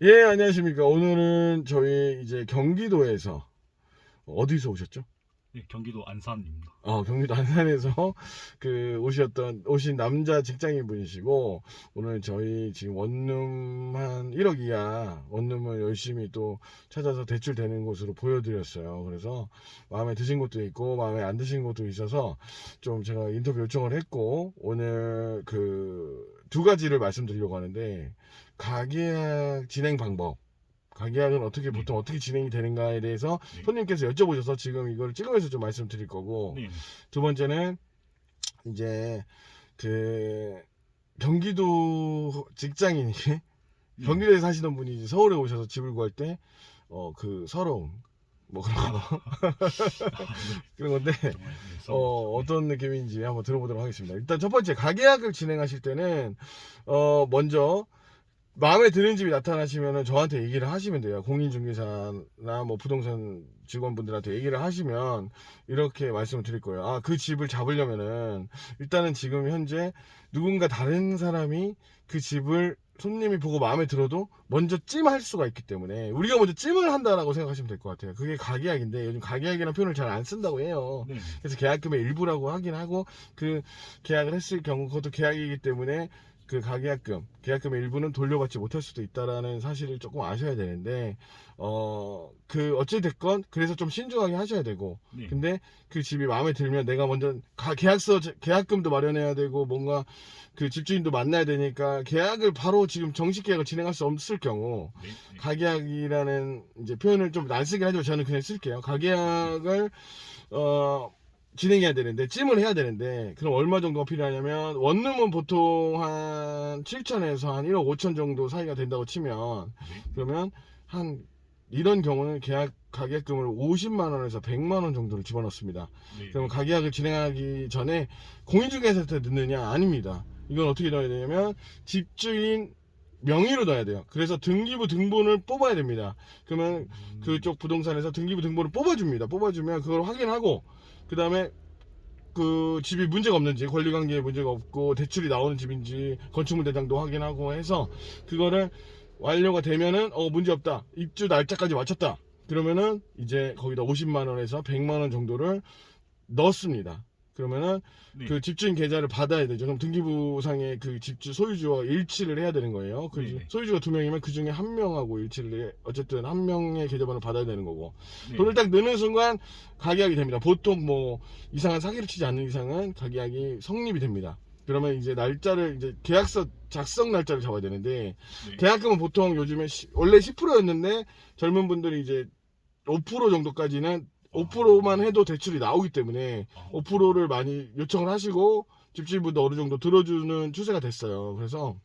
예, 안녕하십니까. 오늘은 저희 이제 경기도에서 어디서 오셨죠? 네, 경기도 안산입니다. 경기도 안산에서 오신 남자 직장인 분이시고, 오늘 저희 지금 원룸 한 1억 이하 원룸을 열심히 또 찾아서 대출되는 곳으로 보여드렸어요. 그래서 마음에 드신 곳도 있고, 마음에 안 드신 곳도 있어서 좀 제가 인터뷰 요청을 했고, 오늘 그 두 가지를 말씀드리려고 하는데, 가계약 진행 방법. 가계약은 어떻게 네, 보통 어떻게 진행이 되는가에 대해서 네, 손님께서 여쭤보셔서 지금 이걸 찍으면서 좀 말씀드릴 거고, 네, 두 번째는 이제 그 경기도 직장인이 네, 네. 경기도에 사시는 분이 이제 서울에 오셔서 집을 구할 때 그 서러움 뭐 그런 거 네, 그런 건데 정말 네, 썰어보죠. 네, 어떤 느낌인지 한번 들어보도록 하겠습니다. 일단 첫 번째 가계약을 진행하실 때는 먼저 마음에 드는 집이 나타나시면은 저한테 얘기를 하시면 돼요. 공인중개사나 뭐 부동산 직원분들한테 얘기를 하시면 이렇게 말씀을 드릴 거예요. 아, 그 집을 잡으려면은 일단은 지금 현재 누군가 다른 사람이 그 집을 손님이 보고 마음에 들어도 먼저 찜할 수가 있기 때문에 우리가 먼저 찜을 한다라고 생각하시면 될 것 같아요. 그게 가계약인데 요즘 가계약이라는 표현을 잘 안 쓴다고 해요. 네, 네, 그래서 계약금의 일부라고 하긴 하고 그 계약을 했을 경우 그것도 계약이기 때문에 그 계약금의 일부는 돌려받지 못할 수도 있다라는 사실을 조금 아셔야 되는데, 어찌됐건, 그래서 좀 신중하게 하셔야 되고, 네, 근데 그 집이 마음에 들면 내가 먼저 계약금도 마련해야 되고, 뭔가 그 집주인도 만나야 되니까, 계약을 바로 지금 정식 계약을 진행할 수 없을 경우, 네, 가계약이라는 이제 표현을 좀 안 쓰긴 하지만 저는 그냥 쓸게요. 가계약을, 어, 진행해야 되는데 찜을 해야 되는데 그럼 얼마 정도가 필요하냐면 원룸은 보통 한 7천에서 한 1억 5천 정도 사이가 된다고 치면 네, 그러면 한 이런 경우는 계약 가격금을 50만 원에서 100만 원 정도를 집어넣습니다. 네, 그러면 네, 가계약을 진행하기 전에 공인중개사한테 넣느냐? 아닙니다. 이건 어떻게 넣어야 되냐면 집주인 명의로 넣어야 돼요. 그래서 등기부 등본을 뽑아야 됩니다. 그러면 그쪽 부동산에서 등기부 등본을 뽑아줍니다. 뽑아주면 그걸 확인하고 그 다음에 그 집이 문제가 없는지 권리관계에 문제가 없고 대출이 나오는 집인지 건축물 대장도 확인하고 해서 그거를 완료가 되면은 문제 없다 입주 날짜까지 맞췄다 그러면은 이제 거기다 50만 원에서 100만 원 정도를 넣습니다. 그러면은 네, 그 집주인 계좌를 받아야 되죠. 그럼 등기부상의 그 집주 소유주와 일치를 해야 되는 거예요. 네, 네, 소유주가 두 명이면 그 중에 한 명하고 일치를 어쨌든 한 명의 계좌번호 받아야 되는 거고 네, 돈을 딱 넣는 순간 가계약이 됩니다. 보통 뭐 이상한 사기를 치지 않는 이상은 가계약이 성립이 됩니다. 그러면 이제 날짜를 이제 계약서 작성 날짜를 잡아야 되는데 네. 계약금은 보통 요즘에 원래 10%였는데 젊은 분들이 이제 5% 정도까지는 아, 5%만 해도 대출이 나오기 때문에 아, 5%를 많이 요청을 하시고 집주인분도 어느 정도 들어주는 추세가 됐어요. 그래서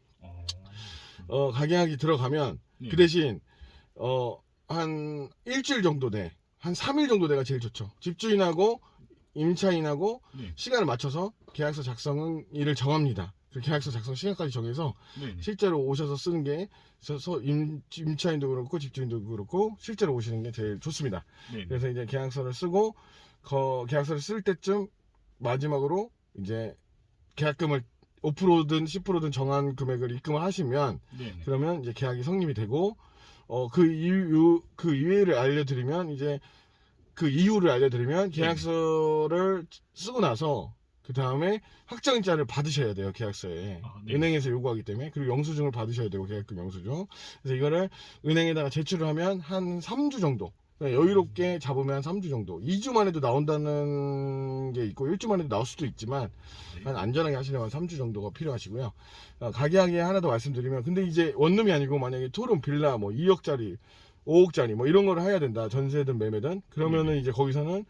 그렇군요. 가계약이 들어가면 그 네, 대신 한 일주일 정도 한 3일 정도 돼가 제일 좋죠. 집주인하고 임차인하고 네, 시간을 맞춰서 계약서 작성은 일을 정합니다. 그 계약서 작성 시간까지 정해서 네, 네, 실제로 오셔서 쓰는 게 임차인도 그렇고 집주인도 그렇고 실제로 오시는 게 제일 좋습니다. 네, 네, 그래서 이제 계약서를 쓰고 계약서를 쓸 때쯤 마지막으로 이제 계약금을 5%든 10%든 정한 금액을 입금을 하시면 네, 네, 그러면 이제 계약이 성립이 되고 그 이유를 알려드리면 이제 그 이유를 알려드리면 네, 네. 계약서를 쓰고 나서 그 다음에 확정일자를 받으셔야 돼요. 계약서에 아, 네, 네. 은행에서 요구하기 때문에 그리고 영수증을 받으셔야 되고 계약금 영수증. 그래서 이거를 은행에다가 제출을 하면 한 3주 정도 그냥 여유롭게 잡으면 한 3주 정도 2주만 해도 나온다는 게 있고 1주만 해도 나올 수도 있지만 네, 한 안전하게 하시려면 3주 정도가 필요하시고요. 가계약에 하나 더 말씀드리면 근데 이제 원룸이 아니고 만약에 투룸 빌라 뭐 2억짜리 5억짜리 뭐 이런 거를 해야 된다. 전세든 매매든. 네, 네. 그러면은 이제 거기서는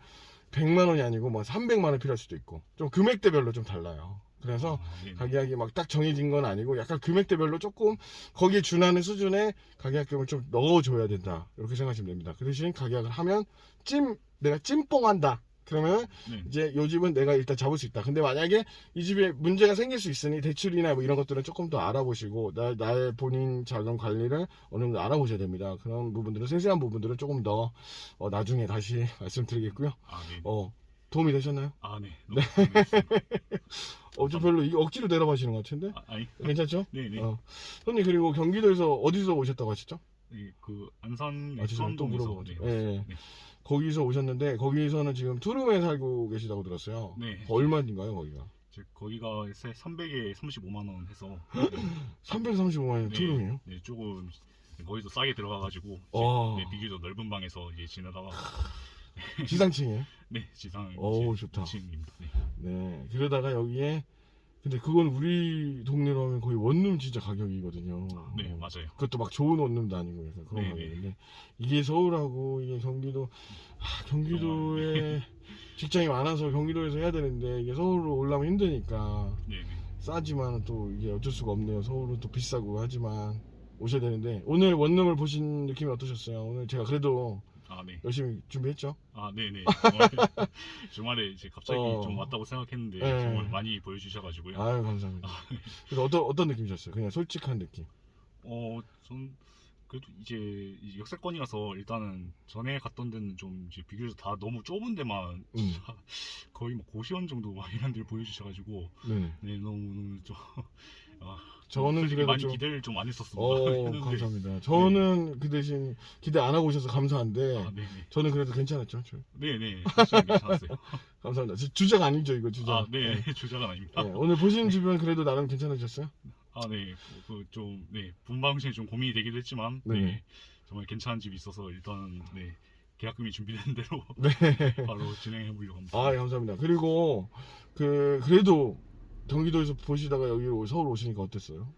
100만 원이 아니고 뭐 300만 원 필요할 수도 있고. 좀 금액대별로 좀 달라요. 그래서 아, 네, 네. 가계약이 막 딱 정해진 건 아니고 약간 금액대별로 조금 거기에 준하는 수준의 가계약금을 좀 넣어줘야 된다. 이렇게 생각하시면 됩니다. 그 대신 가계약을 하면 내가 찜뽕한다. 그러면 네. 이제 요 집은 내가 일단 잡을 수 있다. 근데 만약에 이 집에 문제가 생길 수 있으니 대출이나 뭐 이런 것들은 조금 더 알아보시고 나의 본인 자금 관리를 어느 정도 알아보셔야 됩니다. 그런 부분들은 세세한 부분들은 조금 더 나중에 다시 말씀드리겠고요. 아, 네, 네. 어, 도움이 되셨나요? 아, 네. 너무 도움이 됐습니다. 좀 감사합니다. 별로 이게 억지로 내려가시는 것 같은데 아, 아니. 괜찮죠? 네, 네. 손님 그리고 경기도에서 어디서 오셨다고 하셨죠? 네, 그 안산 아, 죄송해요. 또 수원동에서 물어봐가지고. 네, 예, 예. 네. 거기서 오셨는데 거기서는 지금 투룸에 살고 계시다고 들었어요. 네. 얼마인가요, 거기가? 거기가 300에 35만 원 해서 335만 원 네, 투룸이에요? 네, 조금 거기서 싸게 들어가가지고 와. 네, 비교적 넓은 방에서 이제 지내다가 지상층이에요? 네, 지상 어우, 좋다. 층입니다. 네. 네. 그러다가 여기에 근데 그건 우리 동네로 하면 거의 원룸 진짜 가격이거든요. 네, 맞아요. 그것도 막 좋은 원룸도 아니고 약간 그런 네, 가격인데 이게 서울하고 이게 경기도에 직장이 많아서 경기도에서 해야 되는데 이게 서울로 올라오면 힘드니까 네, 네. 싸지만 또 이게 어쩔 수가 없네요. 서울은 또 비싸고 하지만 오셔야 되는데 오늘 원룸을 보신 느낌이 어떠셨어요? 오늘 제가 그래도 아, 네. 열심히 준비했죠? 아, 네네. 주말에 이제 갑자기 좀 왔다고 생각했는데 네. 정말 많이 보여주셔가지고요. 아유 감사합니다. 그래서 어떤 느낌이셨어요? 그냥 솔직한 느낌. 전 그래도 이제 역세권이라서 일단은 전에 갔던 데는 좀 이제 비교적 다 너무 좁은 데만 진짜 거의 뭐 고시원 정도 막 이런 데를 보여주셔가지고 네네. 네 너무 좀 저는 솔직히 그래도 많이 좀 기대를 좀 안 했었습니다. 했는데, 감사합니다. 저는 그 대신 기대 안 하고 오셔서 감사한데 아, 네네. 저는 그래도 괜찮았죠. 네네. 사실 괜찮았어요. 감사합니다. 주작 아니죠 이거 주작. 아, 네. 주작은 아닙니다. 네, 오늘 보신 주변 그래도 나름 괜찮으셨어요? 아, 네. 분방실이 좀 고민이 되기도 했지만, 네. 네. 정말 괜찮은 집이 있어서 일단, 네. 계약금이 준비된 대로 네. 바로 진행해 보려고 합니다. 아 감사합니다. 그리고 그래도 경기도에서 보시다가 여기로 서울 오시니까 어땠어요?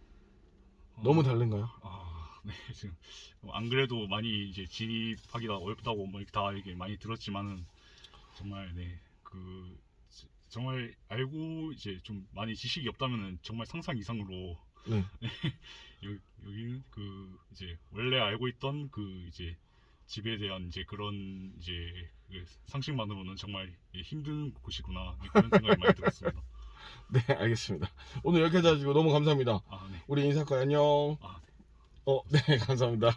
너무 다른가요? 네. 지금 안 그래도 많이 이제 진입하기가 어렵다고 뭐 이렇게 다 이렇게 많이 들었지만은 정말 네. 정말 알고 이제 좀 많이 지식이 없다면은 정말 상상 이상으로 네. 여기는 이제 원래 알고 있던 이제 집에 대한 이제 그런 이제 상식만으로는 정말 힘든 곳이구나 그런 생각이 많이 들었습니다. 네 알겠습니다. 오늘 여기까지 하시고 너무 감사합니다. 아, 네. 우리 인사과 안녕. 아, 네. 네 감사합니다.